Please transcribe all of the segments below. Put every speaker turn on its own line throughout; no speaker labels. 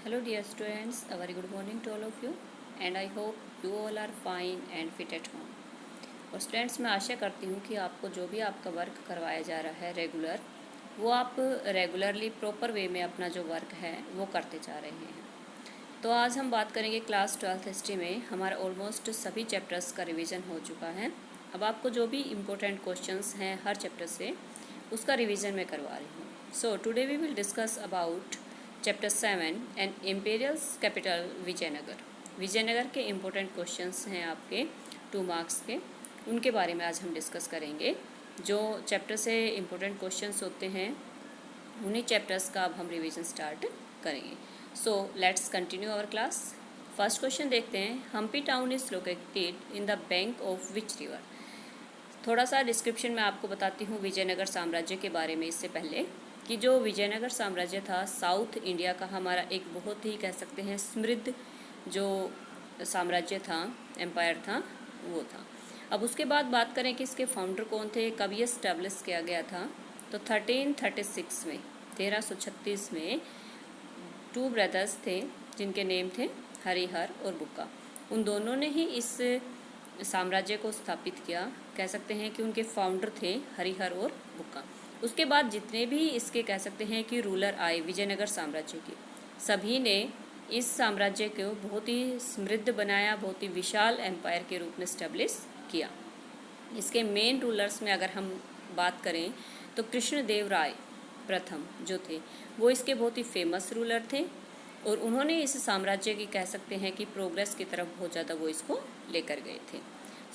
Hello dear students, a very good morning to all of you and I hope you all are fine and fit at home. और students मैं आशा करती हूँ कि आपको जो भी आपका वर्क करवाया जा रहा है रेगुलर, वो आप रेगुलरली प्रॉपर वे में अपना जो वर्क है वो करते जा रहे हैं। तो आज हम बात करेंगे क्लास 12th हिस्ट्री में हमारा ऑलमोस्ट सभी चैप्टर्स का रिवीजन हो चुका है। अब आपको जो भी इम्पोर्टेंट क्वेश्चंस हैं हर चैप्टर से उसका रिवीजन मैं करवा रही हूँ। So today we will discuss about chapter 7 and imperial capital Vijayanagar. Vijayanagar के इम्पोर्टेंट क्वेश्चंस हैं आपके 2 मार्क्स के, उनके बारे में आज हम डिस्कस करेंगे। जो चैप्टर से इम्पोर्टेंट क्वेश्चंस होते हैं उन्हीं चैप्टर्स का अब हम रिवीजन स्टार्ट करेंगे। So let's continue our class. First question देखते हैं। Hampi town is located in the bank of which river. थोड़ा सा डिस्क्रिप्शन में आपको बताती हूँ विजयनगर साम्राज्य के बारे में। इससे पहले कि जो विजयनगर साम्राज्य था साउथ इंडिया का हमारा एक बहुत ही कह सकते हैं समृद्ध जो साम्राज्य था, एम्पायर था, वो था। अब उसके बाद बात करें कि इसके फाउंडर कौन थे, कब ये स्टैब्लिश किया गया था, तो 1336 में 1336 में 2 ब्रदर्स थे जिनके नेम थे हरिहर और बुक्का। उन दोनों ने ही इस साम्राज्य को स्थापित किया। कह सकते हैं कि उनके फाउंडर थे हरिहर और बुक्का। उसके बाद जितने भी इसके कह सकते हैं कि रूलर आए विजयनगर साम्राज्य के, सभी ने इस साम्राज्य को बहुत ही समृद्ध बनाया, बहुत ही विशाल एम्पायर के रूप में स्टैब्लिश किया। इसके मेन रूलर्स में अगर हम बात करें तो कृष्णदेव राय प्रथम जो थे वो इसके बहुत ही फेमस रूलर थे और उन्होंने इस साम्राज्य की कह सकते हैं कि प्रोग्रेस की तरफ बहुत ज़्यादा वो इसको लेकर गए थे।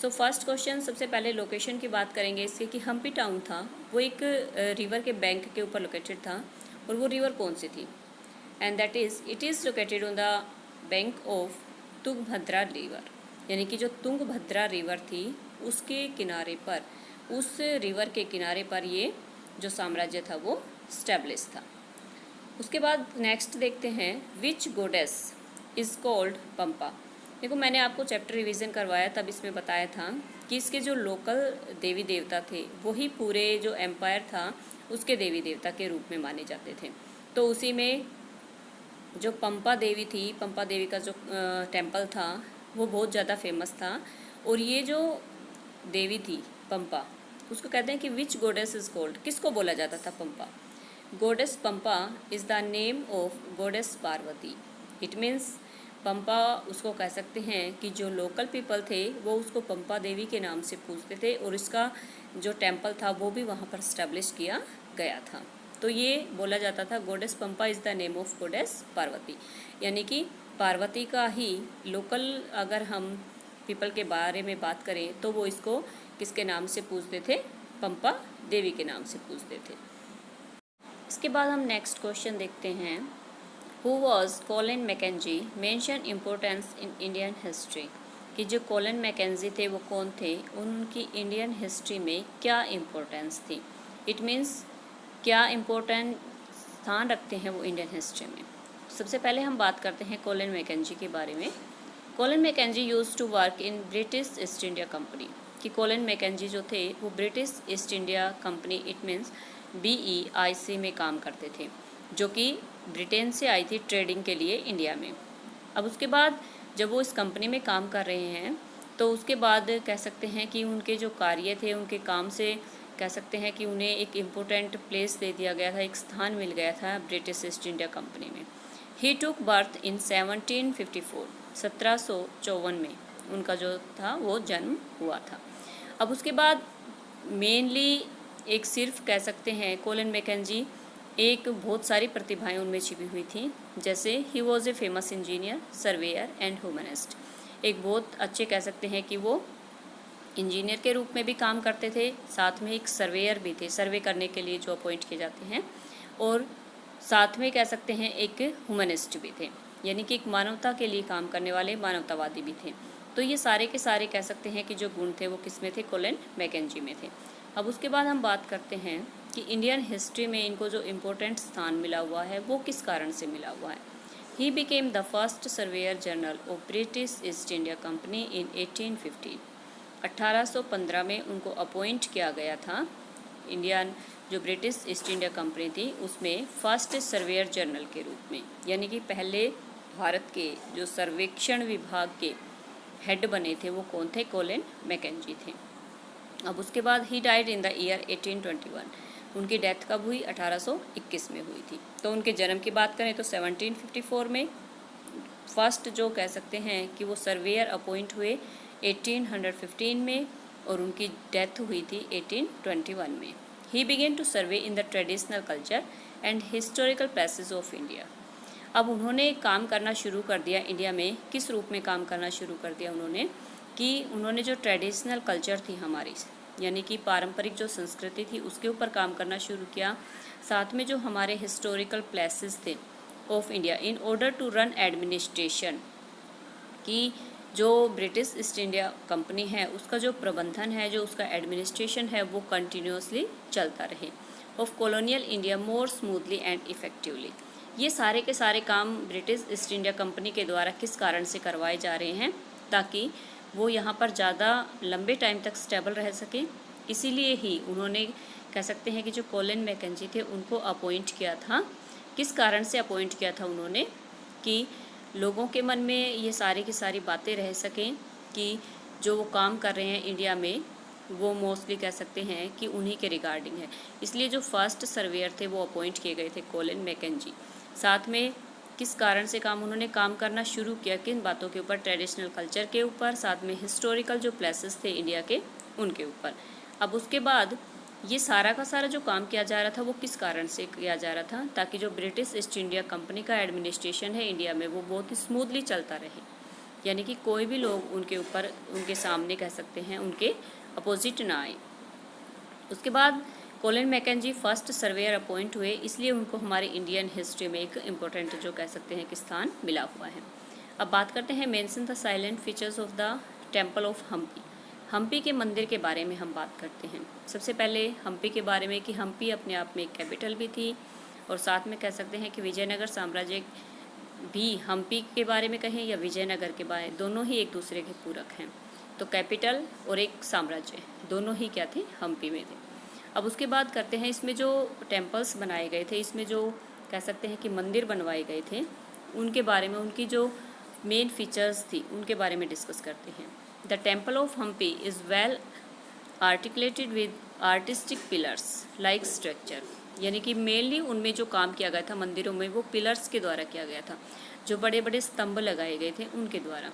सो फर्स्ट क्वेश्चन, सबसे पहले लोकेशन की बात करेंगे इसके कि हम्पी टाउन था वो एक रिवर के बैंक के ऊपर लोकेटेड था। और वो रिवर कौन सी थी, and that is it is located on the bank of Tungabhadra river. यानी कि जो तुंगभद्रा रिवर थी उसके किनारे पर, उस रिवर के किनारे पर ये जो साम्राज्य था वो स्टैब्लिश था। उसके बाद नेक्स्ट देखते हैं विच गोडेस इज़ कॉल्ड पंपा। देखो मैंने आपको चैप्टर रिवीजन करवाया तब इसमें बताया था कि इसके जो लोकल देवी देवता थे वही पूरे जो एम्पायर था उसके देवी देवता के रूप में माने जाते थे। तो उसी में जो पंपा देवी थी, पंपा देवी का जो टेम्पल था वो बहुत ज़्यादा फेमस था। और ये जो देवी थी पंपा, उसको कहते हैं कि विच गोडेस इज कॉल्ड, किसको बोला जाता था Pampa. Goddess Pampa is the name of goddess Parvati. It means Pampa उसको कह सकते हैं कि जो लोकल पीपल थे वो उसको पंपा देवी के नाम से पूछते थे और इसका जो टेम्पल था वो भी वहाँ पर स्टैब्लिश किया गया था। तो ये बोला जाता था गोडेस Pampa is the name of goddess Parvati, यानी कि पार्वती का ही लोकल अगर हम पीपल के बारे में बात करें तो वो इसको किसके नाम से पूछते थे, पंपा देवी के नाम से पूछते थे। इसके बाद हम नेक्स्ट क्वेश्चन देखते हैं। Who was Colin McKenzie mention importance in Indian history. कि जो कॉलिन मैकेंजी थे वो कौन थे, उनकी इंडियन हिस्ट्री में क्या इम्पोर्टेंस थी। इट मीन्स क्या इम्पोर्टेंट स्थान रखते हैं वो इंडियन हिस्ट्री में। सबसे पहले हम बात करते हैं कॉलिन मैकेंजी के बारे में। Colin Mackenzie used to work in British East India Company. कि कॉलिन मैकेंजी जो थे वो British East India Company, it means BEIC में काम करते थे, जो कि ब्रिटेन से आई थी ट्रेडिंग के लिए इंडिया में। अब उसके बाद जब वो इस कंपनी में काम कर रहे हैं तो उसके बाद कह सकते हैं कि उनके जो कार्य थे, उनके काम से कह सकते हैं कि उन्हें एक इम्पोर्टेंट प्लेस दे दिया गया था, एक स्थान मिल गया था ब्रिटिश ईस्ट इंडिया कंपनी में। ही टुक बर्थ इन 1754, 1754 में उनका जो था वो जन्म हुआ था। अब उसके बाद मेनली एक सिर्फ कह सकते हैं कॉलिन मैकेंजी, एक बहुत सारी प्रतिभाएं उनमें छिपी हुई थी। जैसे he was a famous engineer, surveyor and humanist. एक बहुत अच्छे कह सकते हैं कि वो इंजीनियर के रूप में भी काम करते थे, साथ में एक सर्वेयर भी थे, सर्वे करने के लिए जो अपॉइंट किए जाते हैं, और साथ में कह सकते हैं एक ह्यूमनिस्ट भी थे, यानी कि एक मानवता के लिए काम करने वाले मानवतावादी भी थे। तो ये सारे के सारे कह सकते हैं कि जो गुण थे वो किस में थे, कॉलिन मैकेंजी में थे। अब उसके बाद हम बात करते हैं कि इंडियन हिस्ट्री में इनको जो इम्पोर्टेंट स्थान मिला हुआ है वो किस कारण से मिला हुआ है। He became the first surveyor general of British East India company इन 1815। 1815 में उनको अपॉइंट किया गया था इंडियन जो ब्रिटिश ईस्ट इंडिया कंपनी थी उसमें फर्स्ट सर्वेयर जनरल के रूप में, यानी कि पहले भारत के जो सर्वेक्षण विभाग के हेड बने थे वो कौन थे? कोलिन मैकेंजी थे। अब उसके बाद he died in the year 1821। उनकी डेथ कब हुई? 1821 में हुई थी। तो उनके जन्म की बात करें तो 1754 में फर्स्ट जो कह सकते हैं कि वो सर्वेयर अपॉइंट हुए 1815 में, और उनकी डेथ हुई थी 1821 में। He began to survey in the traditional culture and historical places of India. अब उन्होंने काम करना शुरू कर दिया इंडिया में। किस रूप में काम करना शुरू कर दिया उन्होंने? कि उन्होंने जो ट्रेडिशनल कल्चर थी हमारी, यानी कि पारंपरिक जो संस्कृति थी उसके ऊपर काम करना शुरू किया। साथ में जो हमारे हिस्टोरिकल प्लेसेस थे of India, in order to run administration, कि जो ब्रिटिश ईस्ट इंडिया कंपनी है उसका जो प्रबंधन है, जो उसका एडमिनिस्ट्रेशन है, वो कंटिन्यूसली चलता रहे। Of colonial India more smoothly and effectively. ये सारे के सारे काम ब्रिटिश ईस्ट इंडिया कंपनी के द्वारा किस कारण से करवाए जा रहे हैं? ताकि वो यहाँ पर ज़्यादा लंबे टाइम तक स्टेबल रह सकें। इसीलिए ही उन्होंने कह सकते हैं कि जो कोलिन मैकेंजी थे उनको अपॉइंट किया था। किस कारण से अपॉइंट किया था उन्होंने? कि लोगों के मन में ये सारी की सारी बातें रह सकें कि जो वो काम कर रहे हैं इंडिया में वो मोस्टली कह सकते हैं कि उन्हीं के रिगार्डिंग है। इसलिए जो फर्स्ट सर्वेयर थे वो अपॉइंट किए गए थे, कोलिन मैकेंजी। साथ में किस कारण से उन्होंने काम करना शुरू किया? किन बातों के ऊपर? ट्रेडिशनल कल्चर के ऊपर, साथ में हिस्टोरिकल जो प्लेसेस थे इंडिया के उनके ऊपर। अब उसके बाद ये सारा का सारा जो काम किया जा रहा था वो किस कारण से किया जा रहा था? ताकि जो ब्रिटिश ईस्ट इंडिया कंपनी का एडमिनिस्ट्रेशन है इंडिया में वो बहुत ही स्मूथली चलता रहे, यानी कि कोई भी लोग उनके ऊपर, उनके सामने कह सकते हैं उनके अपोजिट ना आए। उसके बाद Colin Mackenzie first surveyor appoint हुए, इसलिए उनको हमारे इंडियन हिस्ट्री में एक इम्पोर्टेंट जो कह सकते हैं कि स्थान मिला हुआ है। अब बात करते हैं mention the silent features of the temple of Hampi. Hampi के मंदिर के बारे में हम बात करते हैं। सबसे पहले हम्पी के बारे में कि हम्पी अपने आप में एक कैपिटल भी थी, और साथ में कह सकते हैं कि विजयनगर साम्राज्य भी हम्पी के बारे में कहें या विजयनगर के बारे, दोनों ही एक दूसरे के पूरक हैं। तो कैपिटल और एक साम्राज्य दोनों ही क्या थे? हम्पी में थे। अब उसके बाद करते हैं इसमें जो टेम्पल्स बनाए गए थे, इसमें जो कह सकते हैं कि मंदिर बनवाए गए थे उनके बारे में, उनकी जो मेन फीचर्स थी उनके बारे में डिस्कस करते हैं। The temple of Hampi is well articulated with artistic pillars like structure, यानी कि मेनली उनमें जो काम किया गया था मंदिरों में वो पिलर्स के द्वारा किया गया था, जो बड़े बड़े स्तंभ लगाए गए थे उनके द्वारा।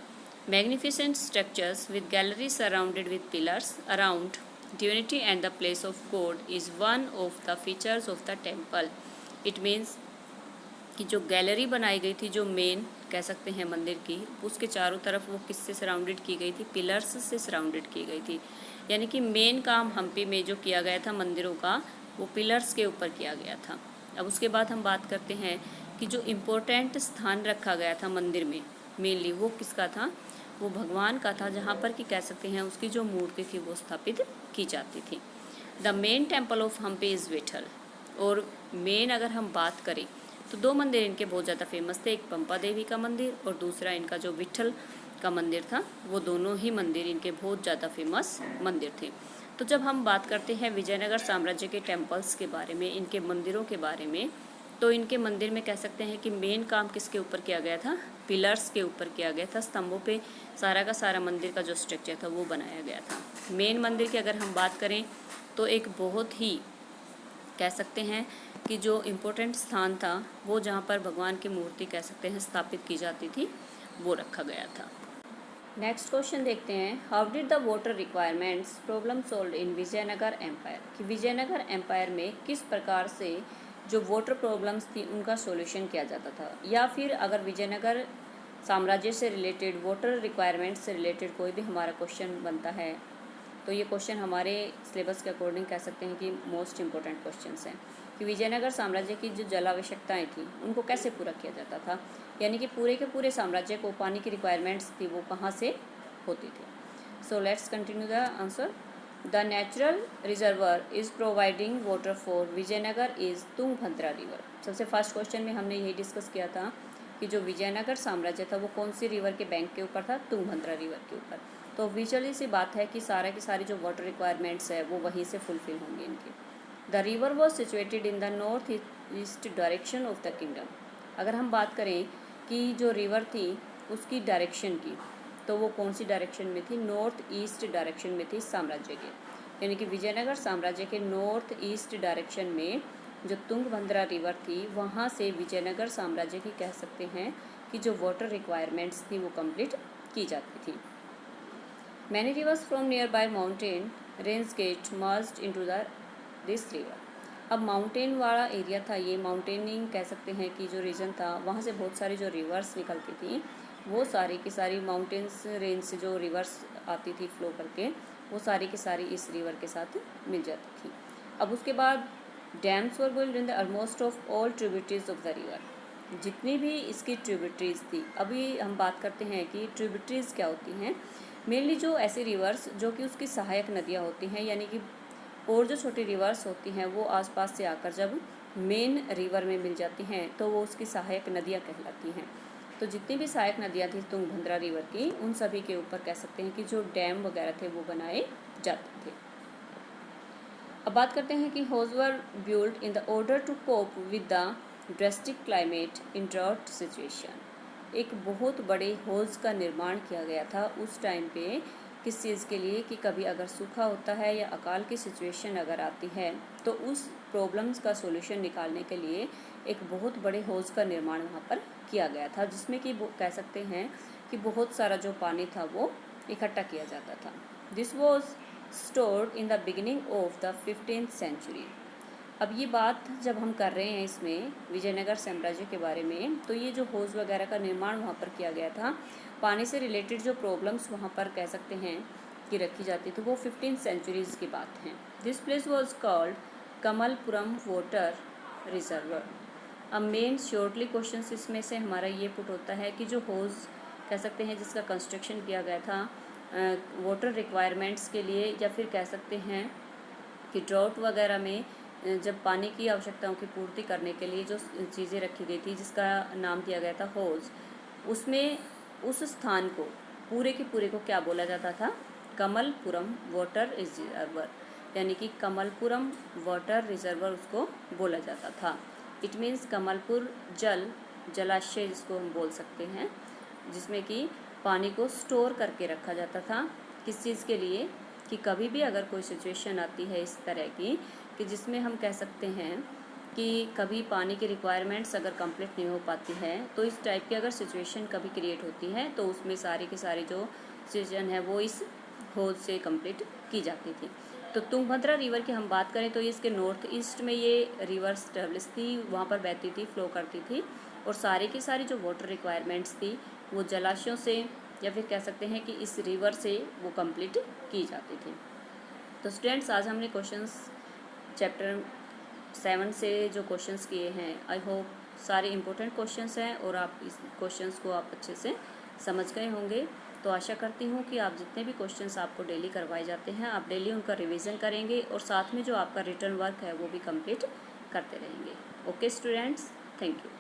Magnificent structures with gallery surrounded with pillars around divinity and the place of God is one of the features of the temple. It means कि जो गैलरी बनाई गई थी, जो मेन कह सकते हैं मंदिर की, उसके चारों तरफ वो किससे सराउंडेड की गई थी? पिलर्स से सराउंडेड की गई थी। यानी कि मेन काम हम्पी में जो किया गया था मंदिरों का वो पिलर्स के ऊपर किया गया था। अब उसके बाद हम बात करते हैं कि जो इम्पोर्टेंट स्थान रखा गया था मंदिर में मेनली वो किसका था? वो भगवान का था, जहाँ पर कि कह सकते हैं उसकी जो मूर्ति थी वो स्थापित की जाती थी। The main temple of Hampi is Vitthal. और मेन अगर हम बात करें तो दो मंदिर इनके बहुत ज़्यादा फेमस थे, एक पंपा देवी का मंदिर और दूसरा इनका जो विठल का मंदिर था, वो दोनों ही मंदिर इनके बहुत ज़्यादा फेमस मंदिर थे। तो जब हम बात करते हैं विजयनगर साम्राज्य के टेम्पल्स के बारे में, इनके मंदिरों के बारे में, तो इनके मंदिर में कह सकते हैं कि मेन काम किसके ऊपर किया गया था? पिलर्स के ऊपर किया गया था। स्तंभों पे सारा का सारा मंदिर का जो स्ट्रक्चर था वो बनाया गया था। मेन मंदिर की अगर हम बात करें तो एक बहुत ही कह सकते हैं कि जो इम्पोर्टेंट स्थान था वो जहाँ पर भगवान की मूर्ति कह सकते हैं स्थापित की जाती थी वो रखा गया था। नेक्स्ट क्वेश्चन देखते हैं, how did the water requirements problem solve in Vijayanagar empire. कि विजयनगर एम्पायर में किस प्रकार से जो वाटर प्रॉब्लम्स थी उनका सॉल्यूशन किया जाता था, या फिर अगर विजयनगर साम्राज्य से रिलेटेड वाटर रिक्वायरमेंट्स से रिलेटेड कोई भी हमारा क्वेश्चन बनता है तो ये क्वेश्चन हमारे सिलेबस के अकॉर्डिंग कह सकते हैं कि मोस्ट इम्पोर्टेंट क्वेश्चंस हैं कि विजयनगर साम्राज्य की जो जल आवश्यकताएँ थी उनको कैसे पूरा किया जाता था, यानी कि पूरे के पूरे साम्राज्य को पानी की रिक्वायरमेंट्स थी वो कहाँ से होती थी। So let's continue the answer. The natural reservoir is providing water for Vijayanagar is Tungabhadra river. सबसे फर्स्ट क्वेश्चन में हमने यही डिस्कस किया था कि जो विजयनगर साम्राज्य था वो कौन सी रिवर के बैंक के ऊपर था? तुंगभद्रा रिवर के ऊपर। तो विजुअली सी बात है कि सारा की सारी जो वाटर रिक्वायरमेंट्स है वो वहीं से फुलफिल होंगी इनकी। The river was situated in the north east direction of the kingdom. अगर हम बात करें कि जो रिवर थी उसकी डायरेक्शन की, तो वो कौन सी डायरेक्शन में थी? नॉर्थ ईस्ट डायरेक्शन में थी साम्राज्य के, यानी कि विजयनगर साम्राज्य के नॉर्थ ईस्ट डायरेक्शन में जो तुंगभद्रा रिवर थी वहाँ से विजयनगर साम्राज्य की कह सकते हैं कि जो वाटर रिक्वायरमेंट्स थी वो कंप्लीट की जाती थी। Many rivers from nearby mountain range get merged into this river. अब माउंटेन वाला एरिया था, ये माउंटेनिंग कह सकते हैं कि जो रीजन था वहाँ से बहुत सारी जो रिवर्स निकलती थी वो सारी की सारी माउंटेन्स रेंज से जो रिवर्स आती थी फ्लो करके, वो सारी की सारी इस रिवर के साथ मिल जाती थी। अब उसके बाद dams were build in the almost of all tributaries of the river. जितनी भी इसकी ट्रिब्यूटरीज थी, अभी हम बात करते हैं कि ट्रिब्यूटरीज क्या होती हैं। मेनली जो ऐसी रिवर्स जो कि उसकी सहायक नदियाँ होती हैं, यानी कि और जो छोटी रिवर्स होती हैं वो आसपास से आकर जब मेन रिवर में मिल जाती हैं तो वो उसकी सहायक नदियाँ कहलाती हैं। तो जितनी भी सहायक नदियाँ थी तुंगभद्रा रिवर की, उन सभी के ऊपर कह सकते हैं कि जो डैम वगैरह थे वो बनाए जाते थे। अब बात करते हैं कि those were build in the order to cope with the drastic climate in drought situation. एक बहुत बड़े होज का निर्माण किया गया था उस टाइम पे, किस चीज़ के लिए कि कभी अगर सूखा होता है या अकाल की सिचुएशन अगर आती है तो उस प्रॉब्लम्स का सॉल्यूशन निकालने के लिए एक बहुत बड़े होज का निर्माण वहाँ पर किया गया था, जिसमें कि कह सकते हैं कि बहुत सारा जो पानी था वो इकट्ठा किया जाता था। This was stored in the beginning of the 15th century. अब ये बात जब हम कर रहे हैं इसमें विजयनगर साम्राज्य के बारे में, तो ये जो होज वगैरह का निर्माण वहाँ पर किया गया था, पानी से रिलेटेड जो प्रॉब्लम्स वहाँ पर कह सकते हैं कि रखी जाती थी वो 15th सेंचुरीज की बात है। This place was called Kamalapuram water reservoir. अब मेन शॉर्टली क्वेश्चन इसमें से हमारा ये पुट होता है कि जो होज कह सकते हैं जिसका कंस्ट्रक्शन किया गया था वाटर रिक्वायरमेंट्स के लिए, या फिर कह सकते हैं कि ड्राउट वगैरह में जब पानी की आवश्यकताओं की पूर्ति करने के लिए जो चीज़ें रखी गई थी जिसका नाम दिया गया था होज, उसमें उस स्थान को पूरे के पूरे को क्या बोला जाता था? कमलपुरम वाटर रिजर्वर, यानी कि कमलपुरम वाटर रिजर्वर उसको बोला जाता था। इट मीन्स कमलपुर जलाशय जिसको हम बोल सकते हैं, जिसमें कि पानी को स्टोर करके रखा जाता था। किस चीज़ के लिए? कि कभी भी अगर कोई सिचुएशन आती है इस तरह की कि जिसमें हम कह सकते हैं कि कभी पानी की रिक्वायरमेंट्स अगर कंप्लीट नहीं हो पाती है, तो इस टाइप की अगर सिचुएशन कभी क्रिएट होती है तो उसमें सारी की सारी जो सिचुएशन है वो इस होज से कंप्लीट की जाती थी। तो तुंगभद्रा रिवर की हम बात करें तो इसके नॉर्थ ईस्ट में ये रिवर स्टेब्लिश थी, वहाँ पर बहती थी, फ्लो करती थी, और सारी की सारी जो वाटर रिक्वायरमेंट्स थी वो जलाशयों से या फिर कह सकते हैं कि इस रिवर से वो कंप्लीट की जाती थी। तो स्टूडेंट्स, आज हमने क्वेश्चंस चैप्टर 7 से जो क्वेश्चंस किए हैं, आई होप सारे इम्पोर्टेंट क्वेश्चंस हैं और आप इस क्वेश्चंस को आप अच्छे से समझ गए होंगे। तो आशा करती हूँ कि आप जितने भी क्वेश्चंस आपको डेली करवाए जाते हैं आप डेली उनका रिवीजन करेंगे और साथ में जो आपका रिटर्न वर्क है वो भी कंप्लीट करते रहेंगे। Okay students, thank you.